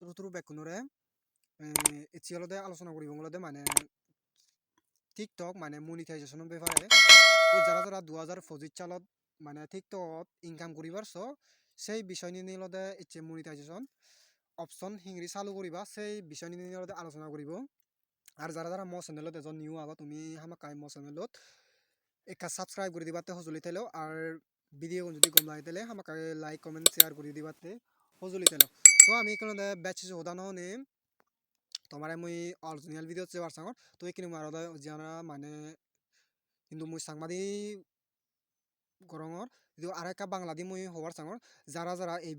ৰুতুৰু বেকুনৰে এচিয়ালতে আলোচনা কৰিব বলতে মানে টিকটক মানে মনিটাইজেশনের ব্যাপারে তো যারা 2025 সালত মানে টিকটক ইনকাম করিবার সেই বিষয় নিয়ে লদে ইচ্ছে মনিটাইজেশন অপশন হিংরি চালু করিবা সেই বিষয় নিয়ে লদে আলোচনা করিব আর যারা মো চ্যানেলত এজন নিউ আগত তুমি হামাকাই মো চ্যানেলত একটা সাবস্ক্রাইব করে দিবাতে সজুলি তেলেও আর ভিডিও যদি গম লাগে তেলে হামাকাই লাইক কমেন্ট শেয়ার করে দিবাতে সজুলি তেলেও তো আমি এখানে ব্যাচ হোদানো নে তোমার মুই অরিজিনাল ভিডিও যে বারসাঙর তো এখানে মারো জানা মানে কিন্তু মুই সাংবাদিক গরঙর যদিও আর একটা বাংলাদেশ মুই হওয়ার সাঙর যারা এই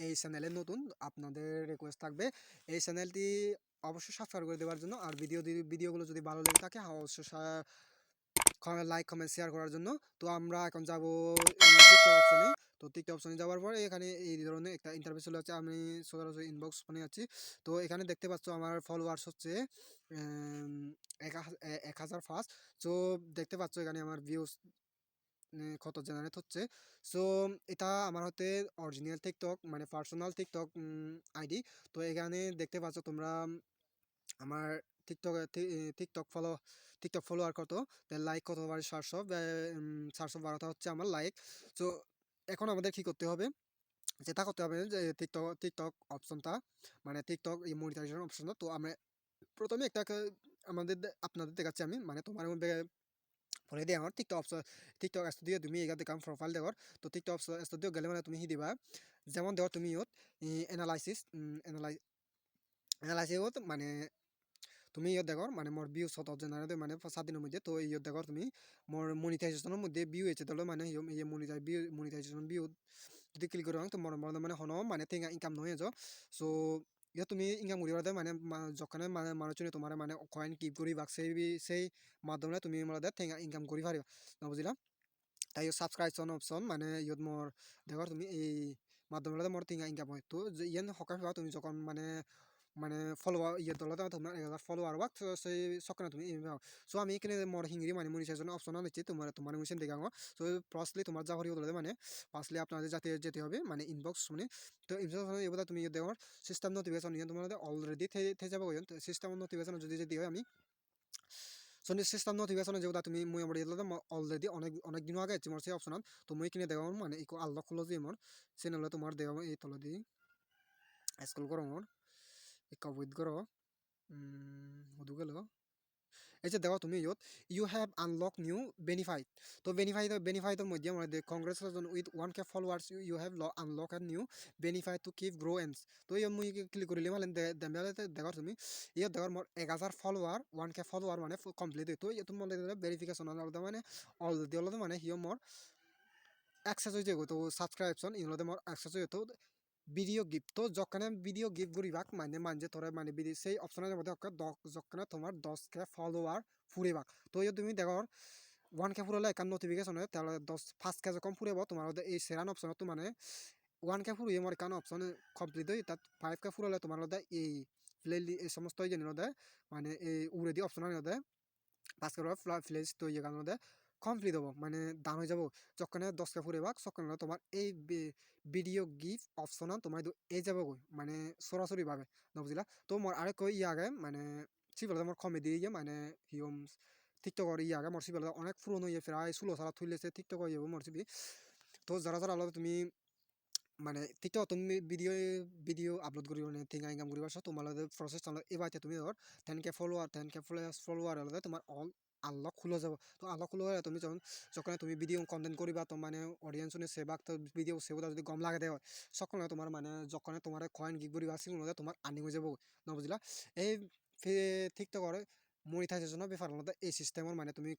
এই চ্যানেলে নতুন আপনাদের রিকোয়েস্ট থাকবে এই চ্যানেলটি অবশ্যই সাবস্ক্রাইব করে দেওয়ার জন্য আর ভিডিওগুলো যদি ভালো লেগে থাকে অবশ্যই লাইক কমেন্ট শেয়ার করার জন্য। তো আমরা এখন যাব টিকটক অপশনে। তো টিকটক অপশনে যাওয়ার পরে এখানে এই ধরনের একটা ইন্টারফেস চলে যাচ্ছে। আমি সরাসরি ইনবক্স ফোনে আছি। তো এখানে দেখতে পাচ্ছ আমার ফলোয়ার্স হচ্ছে 1000 ফার্স্ট। তো দেখতে পাচ্ছ এখানে আমার ভিউজ কত জেনারেট হচ্ছে। সো এটা আমার হতে অরিজিনাল টিকটক মানে পার্সোনাল টিকটক আইডি। তো এখানে দেখতে পাচ্ছ তোমরা আমার টিকটক ফলোয়ার কত, লাইক কত, 412টা হচ্ছে আমার লাইক। তো এখন আমাদের কি করতে হবে, যেটা করতে হবে যে টিকটক অপশনটা মানে টিকটক এই মনিটাইজেশন অপশনটা। তো আমরা প্রথমে আমাদের আপনাদের দেখাচ্ছি আমি মানে তোমার মধ্যে ফলে দিয়ে আমার টিকটক স্টুডিও তুমি এখানে কাম প্রোফাইল দেখর। তো টিকটক স্টুডিও গেলে মানে তুমি দিবা যেমন দেখো তুমি ইয়ত এনালাইসিস এনালাইসিস মানে তুমি ইয়ত দেখো মানে মোর ভিউ 7 জেনারেট মানে 7 দিনের মধ্যে। তো ইয়ত দেখো তুমি মোর মনিটাইজেশনের মধ্যে ভিউ হয়েছে তাহলে মানে এই মনিটাইজেশন ভিউ যদি ক্লিক করো তো মোর মানে হনো মানে টেঙ্গা ইনকাম নয় যো। সো ইয়া তুমি ইনকাম করিবার মানে যখন মানে মানুষজনে তোমার মানে কয়েন কিপ করি বাক সেই মাধ্যমে তুমি মানে টেঙ্গা ইনকাম করি পারিবা না বুঝলা। তাই সাবস্ক্রাইবশন অপশন মানে ইয়ত মোর দেখো তুমি এই মাধ্যমে মোর টেঙ্গা ইনকাম হয়। তো ইয়ান সকাল তুমি যখন মানে মানে ফলোয়ার ইয়ে দলে তোমার 1000 ফলোয়ার ওয়াক সেই সকালে তুমি সো আমি এখানে মোর হিংরি মানে মনিটাইজেশন অপশন আনছি তোমার মুসেন দেখাঙ্গ। সো ফার্স্টলি তোমার যা করি বলে মানে ফার্স্টলি আপনাদের যেতে হবে মানে ইনবক্স মানে। তো ইনবক্স এবার তুমি দেখো সিস্টেম নোটিফিকেশন নিয়ে তোমাদের অলরেডি থেকে যাব সিস্টেম নোটিফিকেশন যদি হয় আমি সো সিস্টেম নোটিফিকেশন যেটা তুমি মুই আমার অলরেডি অনেক দিন আগে আছে মোর সেই অপশন। তো মুই কিনে দেখো মানে ইকো আনলক হলো যে মোর চ্যানেলে তোমার দেখো এই তলদি স্ক্রল করো মোর একটা ওয়েট করো হদু গেল এই যে দেখো তুমি you have unlock new benefit. তো বেনিফাইটের মধ্যে আমাদের congratulation with 1K followers you have unlock a new benefit to keep grow এন্ডস। তো এই মুই ক্লিক করিলে মানে দেখো তুমি ইয়াত দেখো মোর 1000 ফলোয়ার 1K ফলোয়ার মানে কমপ্লিট। তো ইয়ে তুমি ভেরিফিকেশন মানে অলরেডি মানে হিও মোর অ্যাক্সেস হয়ে যাবে। তো সাবস্ক্রিপশন ইনলতে মোর অ্যাক্সেস হয়ে তো ভিডিও গিফট। তো যখন ভিডিও গিফট করিবাক মানে মানছে তোরা মানে সেই অপশনের মধ্যে যখন তোমার 10K ফলোয়ার ফুরিবাক। তো এই তুমি দেখো 1K ফুরালে একান নোটিফিকেশন হয় তাহলে 5K যখন ফুরাব তোমার এই সেরান অপশন তো মানে 1K ফুরিয়ে আমার একান অপশন কমপ্লিট হয় তাত 5K ফুরালে তোমার এই প্লে এই সমস্ত এই জন্য মানে এই উড়ে দিয়ে অপশন আনে 5K প্লেস তো ইয়ে কারণ কমপ্লিট হবো মানে দাম হয়ে যাবো। যখন 10K ফুরিবাক তখন তোমার এই ভিডিও গিফট অপশন তোমার এই যাবো মানে সরাসরি ভাবে না বুঝলা। তো মোর আরেক আগে মানে সিবলে মোর কমেডি ইয়ে মানে হিম টিকটকর আগে মোর সিবলে অনেক পুরনো ইয়ে প্রায় 16 সাল থুইলেছে টিকটক ইয়ে মোর সিবি। তো যারা আলাদা তুমি মানে টিকটক তুমি ভিডিও আপলোড করি মানে টেঙ্গা ইনকাম করিবার তোমার প্রসেস এবার তুমি ধর 10K ফলোয়ার হলে তোমার অল আনলক খুলে যাব। তো আনলক খুলে তুমি যখন তুমি ভিডিও কন্টেন্ট করিবা তো মানে অডিয়েন্স সেবাক তো ভিডিও সেবা যদি গম লাগে দেয় সকলে তোমার মানে যখন তোমার কয়েন গিফট করিবা সেগুলো তোমার আর্নিং হয়ে যাব না বুঝলা। এই টিকটকর মনিটাইজেশনের ব্যাপার আলাদা এই সিস্টেমের মানে তুমি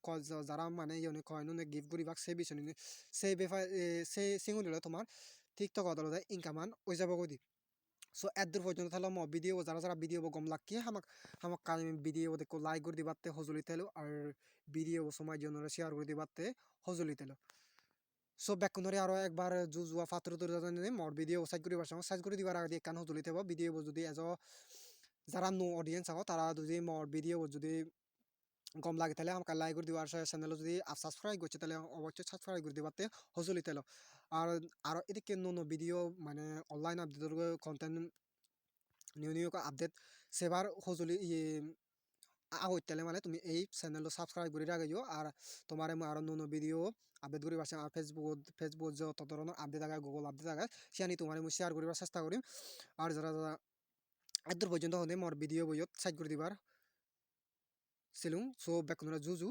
যারা মানে কয়েন গিফট করিবা সেই বিষয় নিয়ে সেই ব্যাপার সেই সিঙ্গুলো তোমার টিকটক আদালতে ইনকামান ওই যাব দি। সো এত দূর পর্যন্ত তাহলে ভিডিও যারা ভিডিও গম লাগি হামাক ভিডিও দেখো লাইক করে দিবাতে সজুলি তেলো আর ভিডিও সময় জন্য শেয়ার করে দিবাতে সজুলি তেলো। সো ব্যাকুনরে আরো একবার জুয়া ফাতর মোর ভিডিও সাইজ করে দিবার আগে কান সজুলি তেব ভিডিও যদি যারা নো অডিয়েন্স আহ তারা যদি মোর ভিডিও যদি গম লাগে তাহলে আমাকে লাইক করে দিবা আর চ্যানেল যদি সাবস্ক্রাইব করছে তাহলে অবশ্যই সাবস্ক্রাইব করে দিবাতে হজলি তাহলে আর আর এদিকে নো ভিডিও মানে online update content new update সেবার হজলি আগত তাহলে মানে তুমি এই চ্যানেলটা সাবস্ক্রাইব করে রাখিও আর তোমার আরো নো ভিডিও আপডেট করি পারছে আর ফেসবুক যত ধরনের আপডেট থাকে গুগল আপডেট থাকে সেখানে তোমার আমি শেয়ার করিবার চেষ্টা করিম আর যারা যারা এদূর পর্যন্ত হলে মোর ভিডিও বইয়ত সাইড করে দিবার ছিলুম সো বেকুনরা জুজু